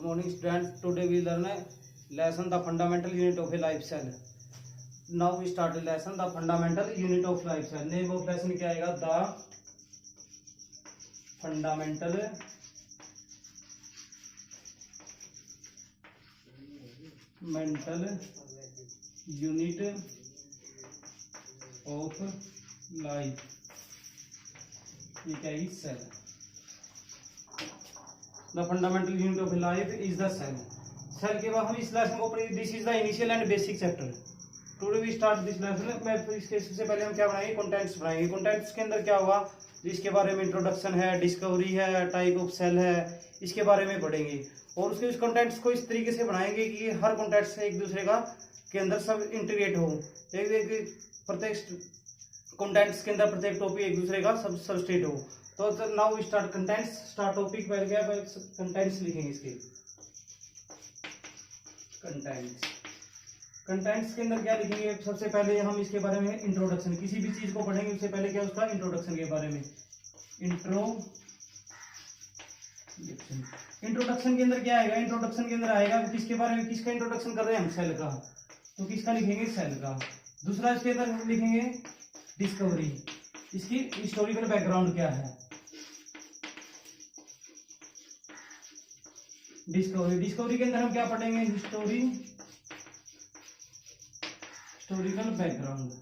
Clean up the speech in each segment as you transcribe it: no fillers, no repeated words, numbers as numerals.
Good morning students. Today we learn a lesson the fundamental unit of a life cell. Now we start the lesson the fundamental unit of life cell. Name of lesson क्या आएगा? The fundamental mental unit of life. ये क्या है? Cell. The fundamental unit of life is the cell. Cell के बाद हम इस lesson को पढ़ेंगे. This is the initial and basic chapter. Today we start this lesson. मैं इसके सबसे पहले हम क्या बनाएंगे? कंटेंट्स बनाएंगे. कंटेंट्स के अंदर क्या होगा? जिसके बारे में इंट्रोडक्शन है, डिस्कवरी है, टाइप ऑफ सेल है, इसके बारे में पढ़ेंगे. और उसके उस कंटेंट्स को इस तरीके से बनाएंगे कि हर कंटेंट से एक दूसरे का के अंदर सब इंटीग्रेट हो. एक प्रत्येक कंटेंट्स के अंदर प्रत्येक टॉपिक एक दूसरे का सब सबस्टेट हो. तो now we start contents. Start topic पहले क्या है? कंटेंट्स लिखेंगे इसके. कंटेंट्स के अंदर क्या लिखेंगे? सबसे पहले हम इसके बारे में इंट्रोडक्शन. किसी भी चीज को पढ़ेंगे उससे पहले क्या उसका इंट्रोडक्शन के बारे में. इंट्रोडक्शन के अंदर क्या आएगा? इंट्रोडक्शन के अंदर आएगा किसके बारे में, किसका इंट्रोडक्शन कर रहे हैं हम? सेल का. तो किसका लिखेंगे? सेल का. दूसरा इसके अंदर लिखेंगे डिस्कवरी. इसकी हिस्टोरिकल बैकग्राउंड क्या है. डिस्कवरी के अंदर हम क्या पढ़ेंगे? Historical background.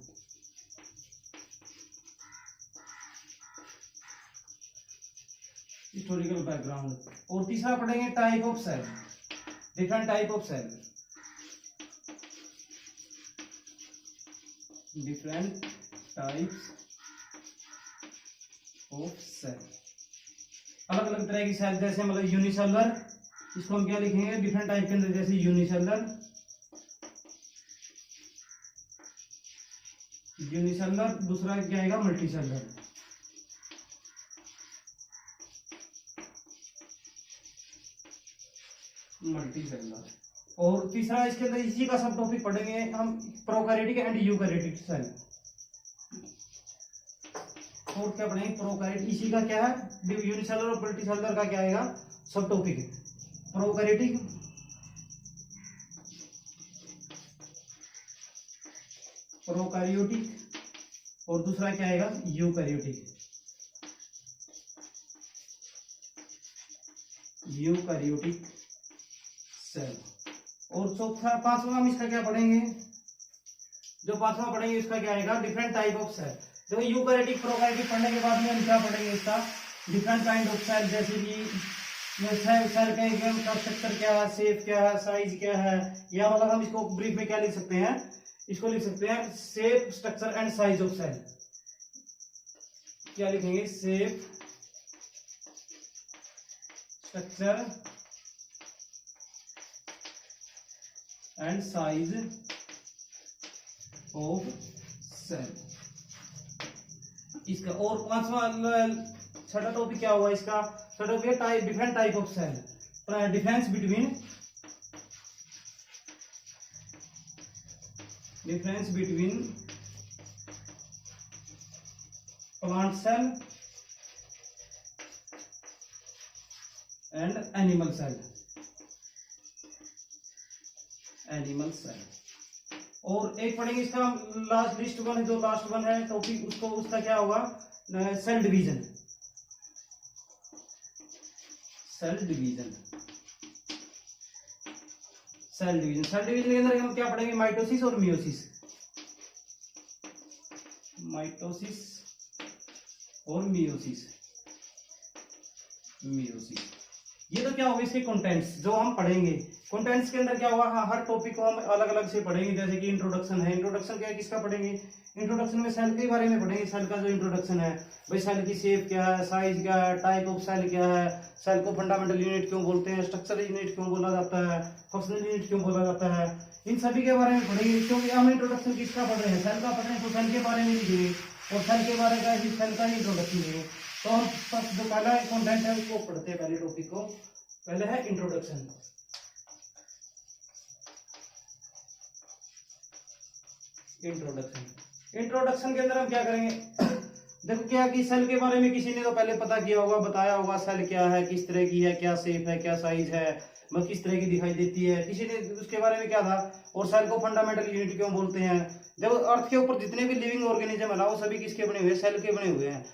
Historical background. और तीसरा पढ़ेंगे type of cell. Different type of cell. Different types of cell. अलग अलग तरह की सेल. जैसे मतलब यूनिसेलुलर, इसको हम क्या लिखेंगे? डिफरेंट टाइप के अंदर. जैसे यूनिसेलुलर, दूसरा क्या आएगा? मल्टीसेलुलर. और तीसरा इसके अंदर इसी का सब टॉपिक पढ़ेंगे हम, प्रोकैरियोटिक एंड यूकैरियोटिक सेल. और क्या पढ़ेंगे? प्रोकैरियोटिक. इसी का क्या है? यूनिसेलुलर और मल्टीसेलुलर का क्या आएगा? सब टॉपिक है. प्रोकैरियोटिक, और दूसरा क्या आएगा? यूकैरियोटिक. सेल. और चौथा पांचवा हम इसका क्या पढ़ेंगे? जो पांचवा पढ़ेंगे इसका क्या आएगा? Different type of cell. देखो यूकैरियोटिक प्रोकैरियोटिक पढ़ने के बाद में हम क्या पढ़ेंगे? इसका डिफरेंट काइंड ऑफ सेल. जैसे कि सेल का स्ट्रक्चर क्या है, शेप क्या है, साइज क्या है, या मतलब हम इसको ब्रीफ में क्या लिख सकते हैं? इसको लिख सकते हैं shape, structure and size of cell. क्या लिखेंगे? Shape, structure and size of cell. इसका. और पांचवा छठा टॉपिक क्या हुआ इसका? छठा topic type, different type of cell. Difference between plant cell and animal cell. और एक पढ़ेंगे इसका लास्ट लिस्ट वन है, जो लास्ट वन है टॉपिक, उसको उसका क्या होगा? Cell division. सेल डिवीजन के अंदर हम क्या पढ़ेंगे? माइटोसिस और मियोसिस. ये तो क्या होगा? इसके कंटेंट्स जो हम पढ़ेंगे. कंटेंट्स के अंदर क्या होगा? हर टॉपिक को हम अलग अलग से पढ़ेंगे. जैसे कि इंट्रोडक्शन है. इंट्रोडक्शन क्या है? किसका पढ़ेंगे? इंट्रोडक्शन में सेल के बारे में पढ़ेंगे. सेल का जो इंट्रोडक्शन है भाई, सेल की शेप क्या है, साइज क्या है, टाइप ऑफ सेल क्या है, सेल को फंडामेंटल यूनिट क्यों बोलते हैं, स्ट्रक्चरल यूनिट क्यों बोला जाता है, फंक्शनल यूनिट क्यों बोला जाता है, इन सभी के बारे में पढ़ेंगे. क्योंकि हम इंट्रोडक्शन किसका पढ़ रहे हैं? सेल का पढ़ रहे हैं, तो सेल के बारे में लिखेंगे. और सेल के बारे का सेल का इंट्रोडक्शन देंगे. तो हम जो पहला कंटेंट है उसको पढ़ते हैं. पहले टॉपिक को पहले है इंट्रोडक्शन. इंट्रोडक्शन के अंदर हम क्या करेंगे? देखो क्या कि सेल के बारे में किसी ने तो पहले पता किया होगा, बताया होगा सेल क्या है, किस तरह की है, क्या शेप है, क्या साइज है, मतलब किस तरह की दिखाई देती है, किसी ने उसके बारे में क्या था। और सेल को फंडामेंटल यूनिट क्यों बोलते हैं। जब अर्थ के ऊपर जितने भी लिविंग ऑर्गेनिज्म है ना, वो सभी किसके बने हुए हैं, सेल के बने हुए हैं।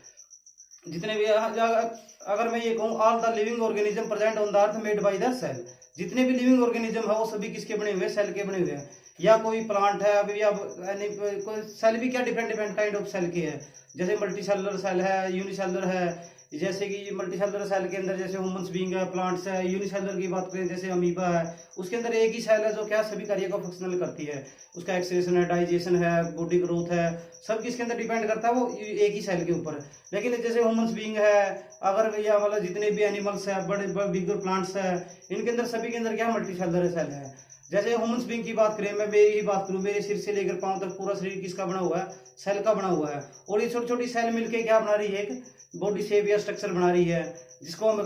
जितने भी अगर मैं ये कहूँ all the living organism present on the earth made by the cell, जितने भी लिविंग ऑर्गेनिज्म है वो सभी किसके बने हुए हैं, सेल के बने हुए हैं। या कोई प्लांट है अभी, या कोई सेल भी क्या different different kind of cell के है, जैसे मल्टी सेलुलर सेल है, यूनिसेलुलर है। जैसे कि मल्टी सेलुलर सेल के अंदर जैसे ह्यूमंस बीइंग है, प्लांट्स है। यूनिसेलुलर की बात करें जैसे अमीबा है, उसके अंदर एक ही सेल है जो क्या सभी कार्य को फंक्शनल करती है। उसका एक्सक्रीशन है, डाइजेशन है, बॉडी ग्रोथ है, सब किसके अंदर डिपेंड करता है, वो एक ही सेल के ऊपर। लेकिन जैसे ह्यूमंस बीइंग है, अगर या मतलब जितने भी एनिमल्स है, बड़े बड़े बिगर प्लांट्स है, इनके अंदर सभी के अंदर क्या मल्टी सेलुलर सेल है। जैसे ह्यूमंस बीइंग की बात करें, मैं मेरी ही बात करूं, मेरे सिर से लेकर पांव तक पूरा शरीर किसका बना हुआ है, सेल का बना हुआ है। और ये छोटी छोटी सेल मिलके क्या बना रही है, एक बॉडी शेप या स्ट्रक्चर बना रही है, जिसको हम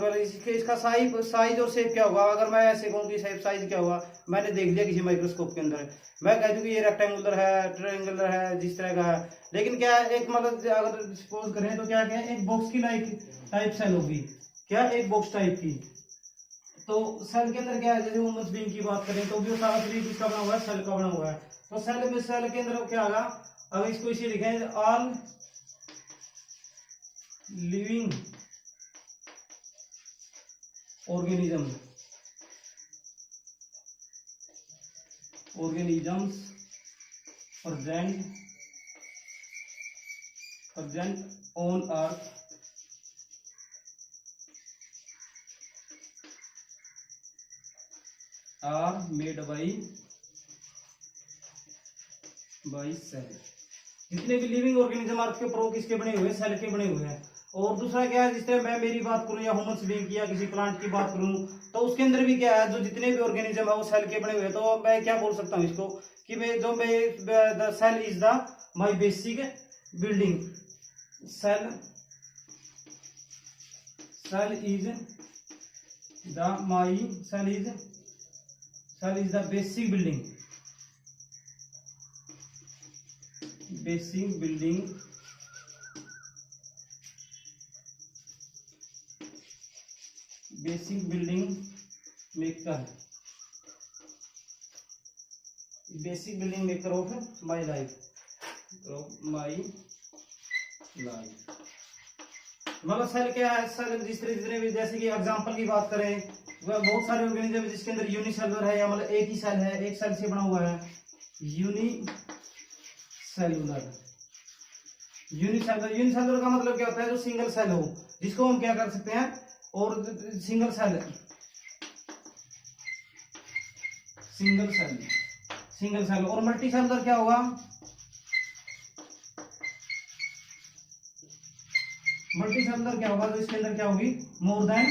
इसका साइज और शेप क्या होगा। अगर मैं ऐसे कहूँ कि शेप साइज क्या होगा, मैंने देख लिया किसी माइक्रोस्कोप के अंदर, मैं कह दूं कि ये रेक्टेंगुलर है, ट्रायंगुलर है, जिस तरह का है। लेकिन क्या है, एक मतलब अगर सपोज करें तो क्या है, एक बॉक्स की टाइप सेल होगी, क्या एक बॉक्स टाइप की। तो सेल के अंदर क्या है, जैसे ह्यूमंस बीइंग की बात करें तो भी सारा शरीर किसका बना हुआ है, सेल का बना हुआ है। तो सेल के अंदर क्या होगा, अगर इसको इसे लिखें, all living organisms present on earth are made by cell। जितने भी लिविंग ऑर्गेनिज्म अर्थ के ऊपर वो किसके बने हुए हैं, सेल के बने हुए हैं। और दूसरा क्या है, जिस तरह मैं मेरी बात करूं या ह्यूमंस बीइंग की या किसी प्लांट की बात करूं, तो उसके अंदर भी क्या है, जो जितने भी ऑर्गेनिज्म है वो सेल के बने हुए हैं। तो मैं क्या बोल सकता हूँ इसको कि the cell is the my basic building. Cell is the basic building maker of my life. मतलब सेल क्या है, सेल जितने भी, जैसे कि एग्जांपल की बात करें, वह बहुत सारे ऑर्गेनिज्म है जिसके अंदर यूनिसेलुलर है, या मतलब एक ही सेल है, एक सेल से बना हुआ है, यूनिसेलुलर का मतलब क्या होता है, जो सिंगल सेल हो, जिसको हम क्या कर सकते हैं, और सिंगल सेल। और मल्टी सेलुलर क्या होगा, तो इसके अंदर क्या होगी, more than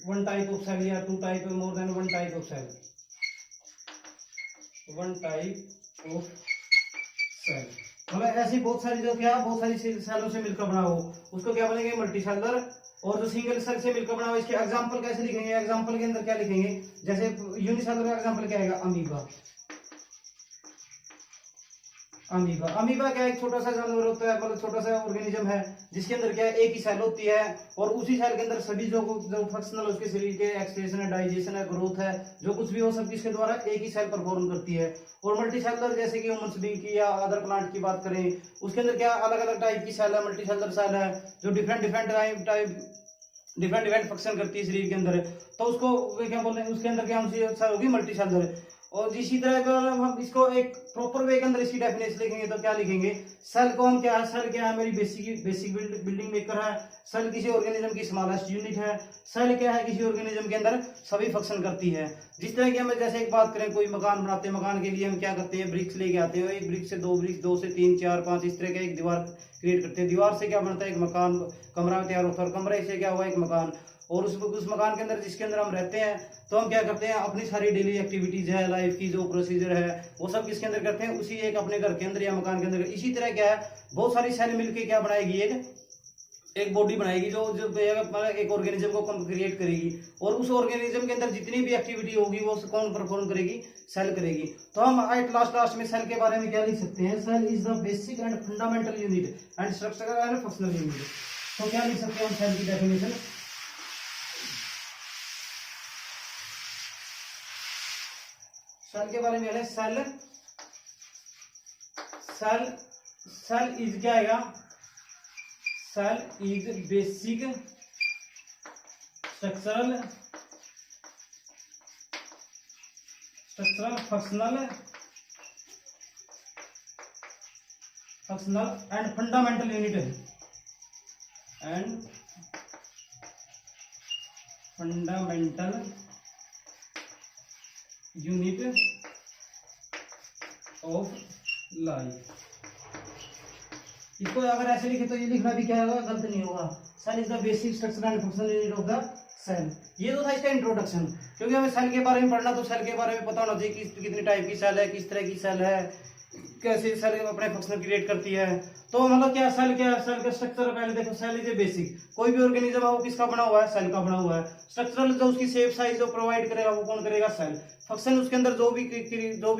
one type of cell, या more than one type of cell. मतलब ऐसी बहुत सारी जो क्या, बहुत सारी सेलों से मिलकर बना हो, उसको क्या बोलेंगे, मल्टी सेलुलर। और जो सिंगल सेल से मिलकर बना हो, इसके एग्जांपल कैसे लिखेंगे, एग्जांपल के अंदर क्या लिखेंगे, जैसे यूनिसेलुलर का एग्जांपल क्या आएगा, अमीबा क्या एक छोटा सा जानवर होता है, मतलब छोटा सा ऑर्गेनिज्म है, जिसके अंदर क्या एक ही सेल होती है, और उसी सेल के अंदर सभी जो फंक्शनल उसके शरीर के एक्सक्रीशन है, डाइजेशन है, ग्रोथ है, जो कुछ भी हो सब किसके द्वारा, एक ही सेल परफॉर्म करती है। और मल्टी सेलुलर जैसे कि ह्यूमंस बीइंग की या अदर प्लांट की बात करें, उसके अंदर क्या अलग अलग टाइप की सेल है, मल्टी सेलुलर सेल है, जो डिफरेंट फंक्शन करती है शरीर के अंदर। तो उसको क्या बोलते हैं, उसके अंदर क्या होगी, मल्टी सेलुलर। और इसी तरह हम इसको एक प्रॉपर वे के अंदर इसकी डेफिनेशन लिखेंगे तो क्या लिखेंगे, सेल को हम क्या है, सेल क्या है, मेरी बेसिक बिल्डिंग मेकर है। सेल किसी ऑर्गेनिज्म की स्मॉलेस्ट यूनिट है। सेल क्या है, किसी ऑर्गेनिज्म के अंदर सभी फंक्शन करती है। जिस तरह की हम जैसे एक बात करें, कोई मकान बनाते हैं, मकान के लिए हम क्या करते हैं, ब्रिक्स लेके आते हैं, एक ब्रिक से दो ब्रिक्स, 2 से 3 4 5 इस तरह का एक दीवार क्रिएट करते हैं। दीवार से क्या बनता है, एक मकान, कमरा तैयार होता है, और कमरे से क्या हुआ, एक मकान। और उस मकान के अंदर जिसके अंदर हम रहते हैं, तो हम क्या करते हैं, अपनी सारी डेली एक्टिविटीज है, लाइफ की जो प्रोसीजर है, वो सब किसके अंदर करते हैं, उसी एक अपने घर के अंदर या मकान के अंदर। इसी तरह क्या है, बहुत सारी सेल मिलके क्या बनाएगी, एक एक बॉडी बनाएगी जो जो मतलब एक ऑर्गेनिज्म को क्रिएट करेगी, और उस ऑर्गेनिज्म के अंदर जितनी भी एक्टिविटी होगी वो कौन परफॉर्म करेगी, सेल करेगी। तो हम एट लास्ट में सेल के बारे में क्या लिख सकते हैं, cell is the basic and fundamental unit and structural and functional unit. तो क्या लिख सकते हैं हम सेल की डेफिनेशन, सेल के बारे में है सेल, सेल इज क्या आएगा, cell is basic structural functional and fundamental unit है, and fundamental unit of life. इसको अगर ऐसे लिखे तो ये लिखना भी क्या होगा, गलत नहीं होगा। Cell is the basic structure and functional unit of the cell. ये तो था इसका इंट्रोडक्शन, क्योंकि हमें सेल के बारे में पढ़ना तो सेल के बारे में पता होना चाहिए कि कितनी टाइप की सेल है, किस तरह की सेल है, कैसे सेल अपने फंक्शन क्रिएट करती है। तो मतलब क्या सेल का स्ट्रक्चर पहले देखो, सेल इज ए बेसिक, कोई भी ऑर्गेनिज्म है वो किसका बना हुआ है, सेल का बना हुआ है। स्ट्रक्चरल जो उसकी शेप साइज जो प्रोवाइड करेगा वो कौन करेगा, सेल। फंक्शन उसके अंदर जो भी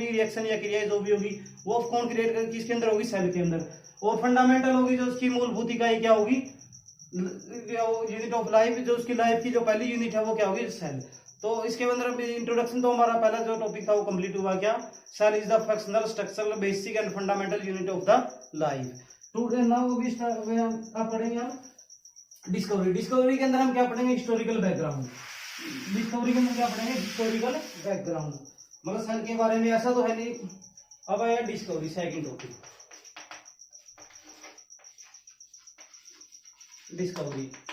रिएक्शन या क्रिया जो भी होगी वो कौन क्रिएट करेगी, किसके अंदर होगी, सेल के अंदर। और फंडामेंटल होगी जो उसकी मूलभूत इकाई क्या होगी, यूनिट ऑफ लाइफ, जो उसकी लाइफ की जो पहली यूनिट है वो क्या होगी, सेल। तो इसके अंदर इंट्रोडक्शन तो हमारा पहला जो टॉपिक था वो कंप्लीट हुआ। क्या, cell is the functional structural basic and fundamental unit of the life. Today now we start आप पढ़ेंगे हम डिस्कवरी। डिस्कवरी के अंदर हम क्या पढ़ेंगे, हिस्टोरिकल बैकग्राउंड। डिस्कवरी के अंदर क्या पढ़ेंगे, हिस्टोरिकल बैकग्राउंड, मतलब सेल के बारे में ऐसा तो है नहीं। अब आया डिस्कवरी, सेकंड टॉपिक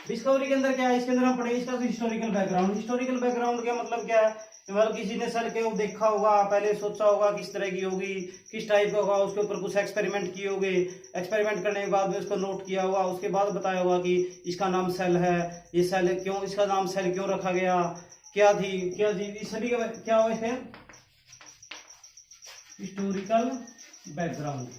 डिस्कवरी के अंदर क्या है, इसके अंदर हम पढ़ेंगे इसका हिस्टोरिकल बैकग्राउंड। हिस्टोरिकल बैकग्राउंड का मतलब क्या है, मतलब किसी ने सेल के देखा होगा, पहले सोचा होगा किस तरह की होगी, किस टाइप का होगा, उसके ऊपर कुछ एक्सपेरिमेंट किए होंगे, एक्सपेरिमेंट करने के बाद में उसको नोट किया होगा, उसके बाद बताया होगा कि इसका नाम सेल है, ये सेल क्यों, इसका नाम सेल क्यों रखा गया, क्या थी इस सभी का क्या हुआ है, हिस्टोरिकल बैकग्राउंड।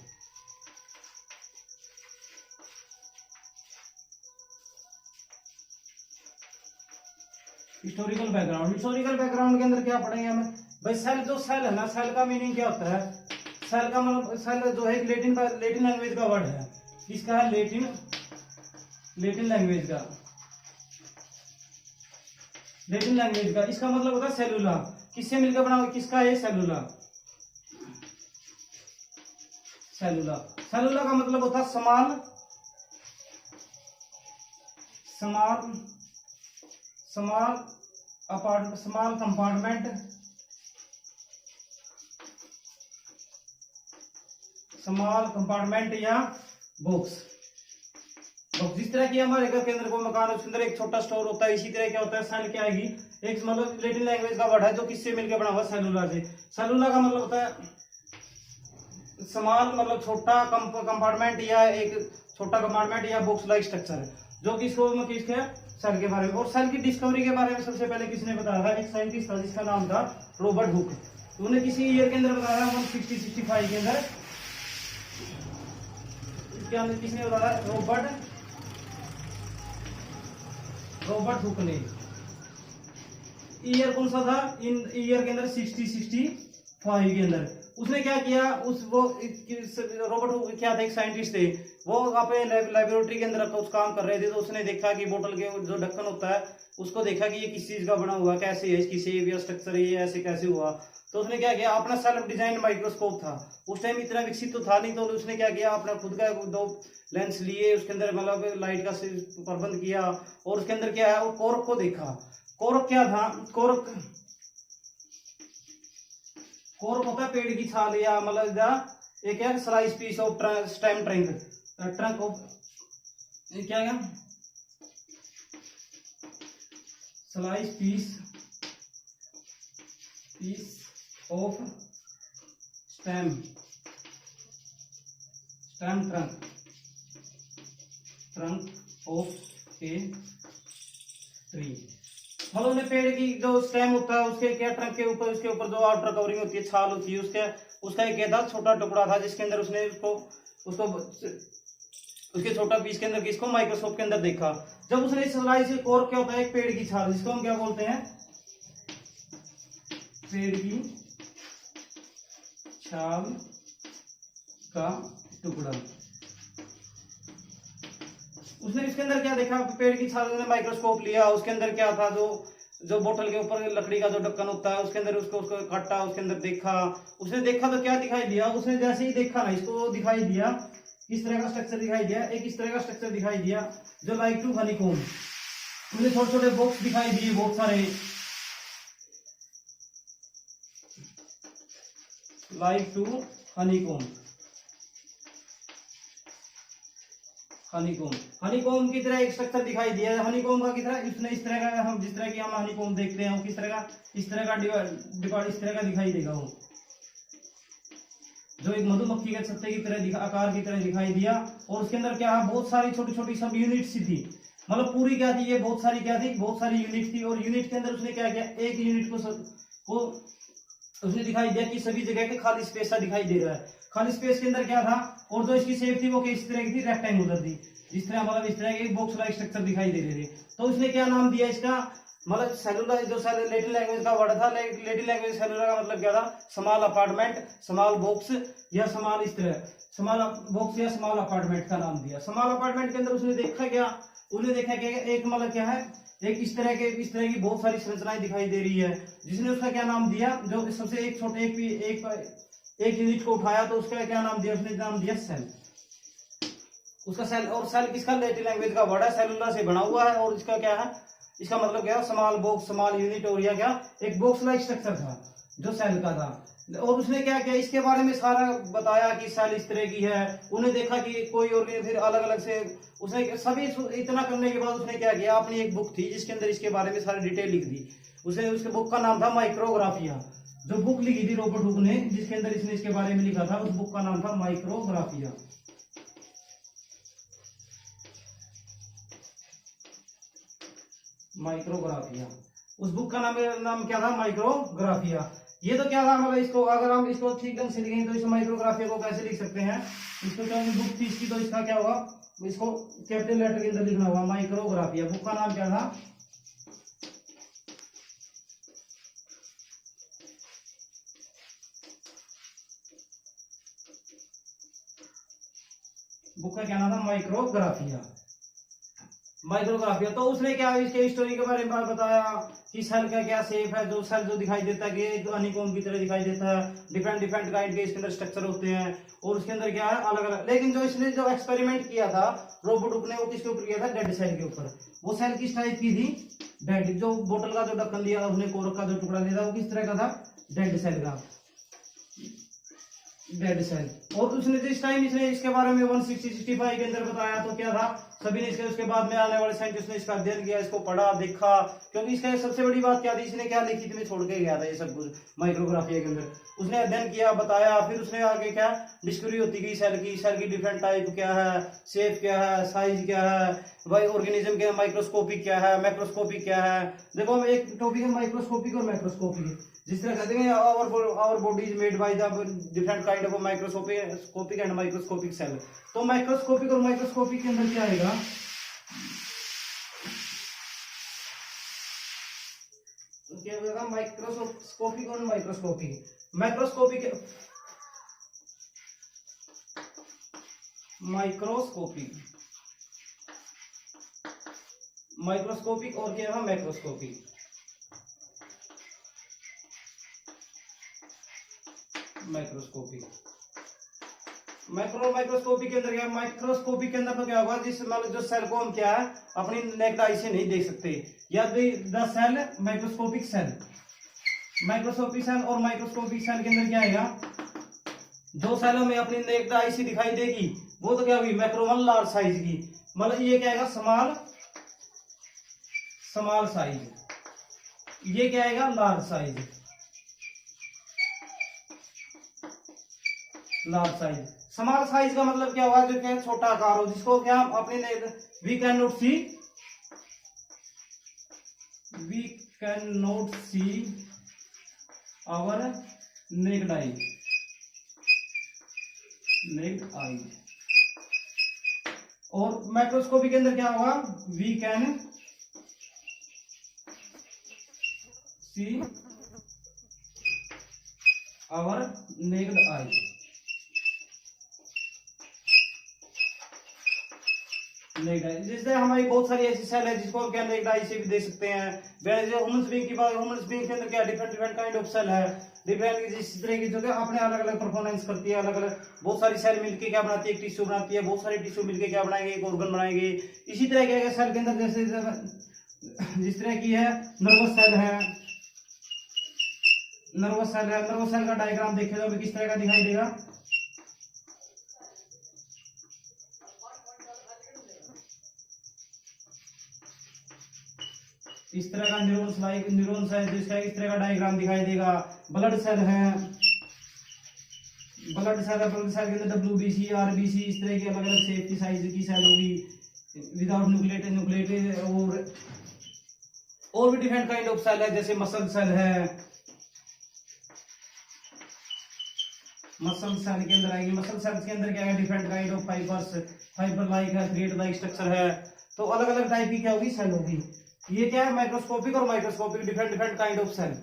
हिस्टोरिकल बैकग्राउंड के अंदर क्या पढ़ेंगे हम भाई, सेल जो सेल है ना, सेल का मीनिंग क्या होता है, सेल का मतलब सेल जो है लेटिन लैंग्वेज का वर्ड है, किसका है, लेटिन लैंग्वेज का। इसका मतलब होता है सेलुला, किससे मिलकर बना हुआ, किसका है, सेलुला का मतलब होता है स्मॉल कंपार्टमेंट या बॉक्स। जिस तरह की हमारे घर के अंदर कोई मकान है उसके अंदर एक छोटा स्टोर होता है, इसी तरह क्या होता है, सेल क्या आएगी, एक मतलब लैटिन लैंग्वेज का वर्ड है जो किससे मिलकर बना हुआ, सेलुला से। सेलुला का मतलब होता है स्मॉल, मतलब छोटा कंपार्टमेंट या एक छोटा कंपार्टमेंट या बॉक्स लाइक स्ट्रक्चर है, जो कि इसको किसके, सेल के बारे में। और सेल की डिस्कवरी के बारे में सबसे पहले किसने बताया था, एक साइंटिस्ट था जिसका नाम था रॉबर्ट हुक। उन्होंने किसी ईयर के अंदर बताया 165 के अंदर, इसके अंदर किसने बताया, रॉबर्ट हुक ने। ईयर कौन सा था, इन ईयर के अंदर 65 के अंदर उसने क्या किया, रॉबर्ट हुक क्या थे, एक साइंटिस्ट थे, वो अपने लेबोरेटरी के अंदर कुछ काम कर रहे थे, तो उसने देखा कि बोतल के जो ढक्कन होता है उसको देखा कि ये किस चीज का बना हुआ, कैसे है, इसकी शेप या स्ट्रक्चर ये ऐसे कैसे हुआ। तो उसने क्या किया, अपना सेल्फ डिजाइन माइक्रोस्कोप था, उस टाइम इतना विकसित तो था नहीं, तो उसने क्या किया, अपना खुद का 2 लेंस लिए, उसके अंदर मतलब लाइट का प्रबंध किया, और उसके अंदर क्या है, वो कोरक को देखा। कोरक क्या था, कोरक होता है पेड़ की छाल, या मतलब एक है slice piece of stem trunk of, क्या है, slice piece of stem trunk of a tree. मतलब उन्हें पेड़ की जो स्टेम होता है उसके क्या, ट्रंक के ऊपर, उसके ऊपर जो आउटर कवरिंग होती है, छाल होती है, उसका एक था छोटा टुकड़ा था जिसके अंदर उसने उसको उसके छोटा पीस के अंदर किसको माइक्रोस्कोप के अंदर देखा। जब उसने इस स्लाइस से कोर क्या होता है, एक पेड़ की छाल, जिसको हम क्या बोलते हैं, पेड़ की छाल का टुकड़ा। उसने इसके अंदर क्या देखा, पेड़ की छाल ने माइक्रोस्कोप लिया, उसके अंदर क्या था, जो बोतल के ऊपर लकड़ी का जो ढक्कन होता है उसके अंदर उसको काटा, उसके अंदर देखा। उसने देखा तो क्या दिखाई दिया, उसने जैसे ही देखा ना, इसको दिखाई दिया इस तरह का स्ट्रक्चर दिखाई दिया, एक इस तरह का स्ट्रक्चर दिखाई दिया जो लाइक टू हनीकॉम्ब। मुझे छोटे छोटे बॉक्स दिखाई दिए बहुत सारे, लाइक टू हनीकॉम्ब। हनीकॉम्ब की तरह एक स्ट्रक्चर दिखाई दिया है। हनीकॉम्ब का कितना, इसने इस तरह का, हम जिस तरह की हम हनीकॉम्ब देखते हैं किस तरह का, इस तरह का डिवाइड इस तरह का दिखाई देगा वो, जो एक मधुमक्खी के छत्ते की तरह आकार की तरह दिखाई दिया। और उसके अंदर क्या है, बहुत सारी छोटी छोटी सब यूनिट सी थी, मतलब पूरी क्या थी ये, बहुत सारी क्या थी, बहुत सारी यूनिट थी। और यूनिट के अंदर उसने क्या किया, एक यूनिट को उसने दिखाई दिया कि सभी जगह पे खाली स्पेस सा दिखाई दे रहा है। खाली स्पेस के अंदर क्या था, और जो इसकी शेप थी वो किस तरह की थी, रेक्टेंगुलर थी, इस तरह, मतलब इस तरह के बॉक्स लाइक स्ट्रक्चर दिखाई दे रहे थे। तो उसने क्या नाम दिया इसका, मतलब सेलुलर, जो लैटिन लैंग्वेज का वर्ड था, लैटिन लैंग्वेज सेलुलर का मतलब क्या था, स्मॉल अपार्टमेंट, स्मॉल बॉक्स या स्मॉल, इस तरह स्मॉल बॉक्स या स्मॉल अपार्टमेंट का नाम दिया। स्मॉल अपार्टमेंट के अंदर उसने देखा क्या, उन्हें देखा क्या, एक मतलब क्या है, एक इस तरह की बहुत सारी संरचनाएं दिखाई दे रही है, जिसने उसका क्या नाम दिया, जो सबसे एक छोटे एक यूनिट को उठाया तो उसका क्या नाम दिया, उसने नाम दिया सेल। उसका सेल, और सेल किसका, लैटिन लैंग्वेज का वर्ड है, सेलुलर से बना हुआ है। और इसका क्या है, इसका मतलब क्या है, स्मॉल बॉक्स, स्मॉल यूनिट, और या क्या, एक बॉक्स लाइक स्ट्रक्चर था जो सेल का था। और उसने क्या किया, इसके बारे में सारा बताया कि सेल इस तरह की है। उन्हें देखा कि कोई ऑर्गेन, फिर अलग अलग से उसने सभी, इतना करने के बाद उसने क्या किया, अपनी एक बुक थी जिसके अंदर इसके बारे में सारी डिटेल लिख दी। उसने, उसके बुक का नाम था माइक्रोग्राफिया। जो बुक लिखी थी रॉबर्ट हुक ने, जिसके अंदर इसने इसके बारे में लिखा था, उस बुक का नाम था माइक्रोग्राफिया। माइक्रोग्राफिया, उस बुक का नाम क्या था, माइक्रोग्राफिया। ये तो क्या था, मतलब इसको अगर हम इसको ठीक ढंग से लिखेंगे तो इस माइक्रोग्राफिया को कैसे लिख सकते हैं, इसको क्या बुक थी इसकी, तो इसका क्या होगा, इसको कैपिटल लेटर के अंदर लिखना होगा, माइक्रोग्राफिया। बुक का नाम क्या था, बुक का क्या नाम था, माइक्रोग्राफिया। माइक्रोग्राफिया, तो उसने क्या इसके स्टोरी के बारे में बताया कि सेल का क्या शेप है, जो सेल जो दिखाई देता है कि हनीकॉम्ब की तरह दिखाई देता है, डिफरेंट डिफरेंट काइंड के इसके अंदर स्ट्रक्चर होते हैं, और उसके अंदर क्या है, अलग अलग। लेकिन जो इसने जो एक्सपेरिमेंट किया था रॉबर्ट हुक ने, वो किसके ऊपर किया था, डेड सेल के ऊपर। वो सेल किस टाइप की थी, डेड, जो बोतल का जो ढक्कन लिया उसने, कोरक का जो टुकड़ा लिया था, वो किस तरह का था, डेड सेल का, डेड सेल। और उसने जिस टाइम इसने इसके बारे में 165 के अंदर बताया तो क्या था, सभी ने इसके, उसके बाद में आने वाले साइंटिस्ट ने इसका अध्ययन किया, इसको पढ़ा देखा। क्योंकि इसका सबसे बड़ी बात क्या थी, इसने क्या लिखित में छोड़ के गया था ये सब कुछ माइक्रोग्राफिया के अंदर। उसने अध्ययन किया, बताया, फिर उसने आगे क्या डिस्कवरी होती गई सेल की डिफरेंट टाइप क्या है, शेप क्या है, साइज क्या है, भाई ऑर्गेनिज्म के, माइक्रोस्कोपिक क्या है, मैक्रोस्कोपिक क्या है। देखो हम एक टॉपिक है माइक्रोस्कोपिक और मैक्रोस्कोपिक, जिस तरह कहते हैं our body is made by the different kind of microscopic and microscopic cell. तो माइक्रोस्कोपिक और माइक्रोस्कोपिक के अंदर क्या आएगा, तो क्या होगा, माइक्रोस्कोपिक और माइक्रोस्कोपिक। माइक्रोस्कोपिक माइक्रोस्कोपिक और क्या है, मैक्रोस्कोपिक। माइक्रोस्कोपिक, माइक्रोस्कोपिक के अंदर क्या, माइक्रोस्कोपिक के अंदर तो क्या होगा, जिस मतलब जो सेल को हम क्या है अपनी नेक्ड आई से नहीं देख सकते, या the cell microscopic cell. Microscopic cell और माइक्रोस्कोपिक सेल के अंदर क्या आएगा, जो सेल हमें अपनी नेक्ड आई से दिखाई देगी वो तो क्या होगी, मैक्रोमल लार्ज साइज की, मतलब ये क्या आएगा, स्मॉल साइज, ये क्या आएगा, large size, large size. Small size का मतलब क्या हुआ, जो क्या छोटा आकार हो, जिसको क्या हम अपने we can not see our naked eye. और माइक्रोस्कोपी के अंदर क्या होगा, we can see our naked eye. जैसे हमारी बहुत सारी ऐसी सेल है जिसको हम क्या नेक्ड आई से भी दे सकते हैं। ह्यूमन बीइंग की बात, ह्यूमन बीइंग के अंदर क्या different different kind of cell है, डिफरेंट इस तरह की जो है अपने अलग अलग परफॉर्मेंस करती है, अलग अलग बहुत सारी सेल मिलके क्या बनाती है, एक टिश्यू बनाती है, बहुत सारे टिश्यू मिलके क्या बनाएंगे, एक ऑर्गन बनाएंगे। इसी तरह क्या है सेल के अंदर, जैसे जिस तरह की है नर्वस सेल है, नर्वस सेल है, नर्वस सेल का डायग्राम देखे तो किस तरह का दिखाई देगा, इस तरह का न्यूरॉन्स है जिसका इस तरह का डायग्राम दिखाई देगा। ब्लड सेल है, ब्लड सेल है, ब्लड सेल के अंदर डब्ल्यूबीसी, आरबीसी, इस तरह की अलग अलग शेप की साइज की सेल होगी विदाउट न्यूक्लिएटेड, न्यूक्लिएटेड और भी डिफरेंट काइंड ऑफ सेल है, जैसे मसल सेल है, मसल सेल के अंदर आएगी। मसल सेल के अंदर क्या है, different kind of fibres, fibre like है, थ्रेड लाइक स्ट्रक्चर है, तो अलग अलग टाइप की क्या होगी सेल होगी। ये क्या है, माइक्रोस्कोपिक और microscopic different different kind of cell.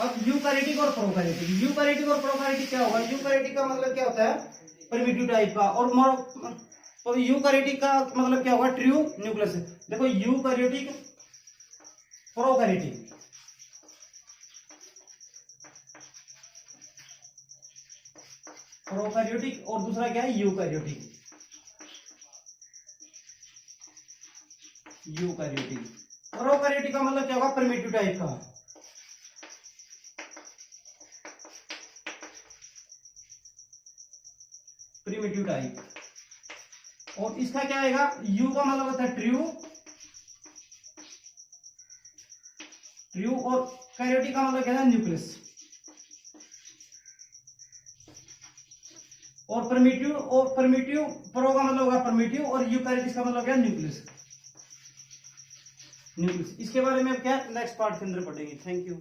अब यूकैरियोटिक और प्रोकैरियोटिक, यूकैरियोटिक और प्रोकैरियोटिक क्या होगा, यूकैरियोटिक का मतलब क्या होता है, प्रिमिटिव टाइप का, और तो यूकैरियोटिक का मतलब क्या होगा, ट्रू न्यूक्लियस। देखो यूकैरियोटिक, प्रोकैरियोटिक, प्रोकैरियोटिक और दूसरा क्या है यूकैरियोटिक। यूकैरियोटिक, प्रोकैरियोटिक का मतलब क्या होगा, प्रिमिटिव टाइप का, प्रिमिटिव टाइप। और इसका क्या आएगा, यू का मतलब होता है ट्रू, ट्रू, और कैरियोटिक का मतलब क्या है, न्यूक्लियस। और प्रिमिटिव, और प्रिमिटिव प्रो का मतलब होगा प्रिमिटिव, और यूकैरियोटिक का मतलब क्या है, न्यूक्लियस, न्यूक्लियस। इसके बारे में क्या नेक्स्ट पार्ट के अंदर पढ़ेंगे। Thank you.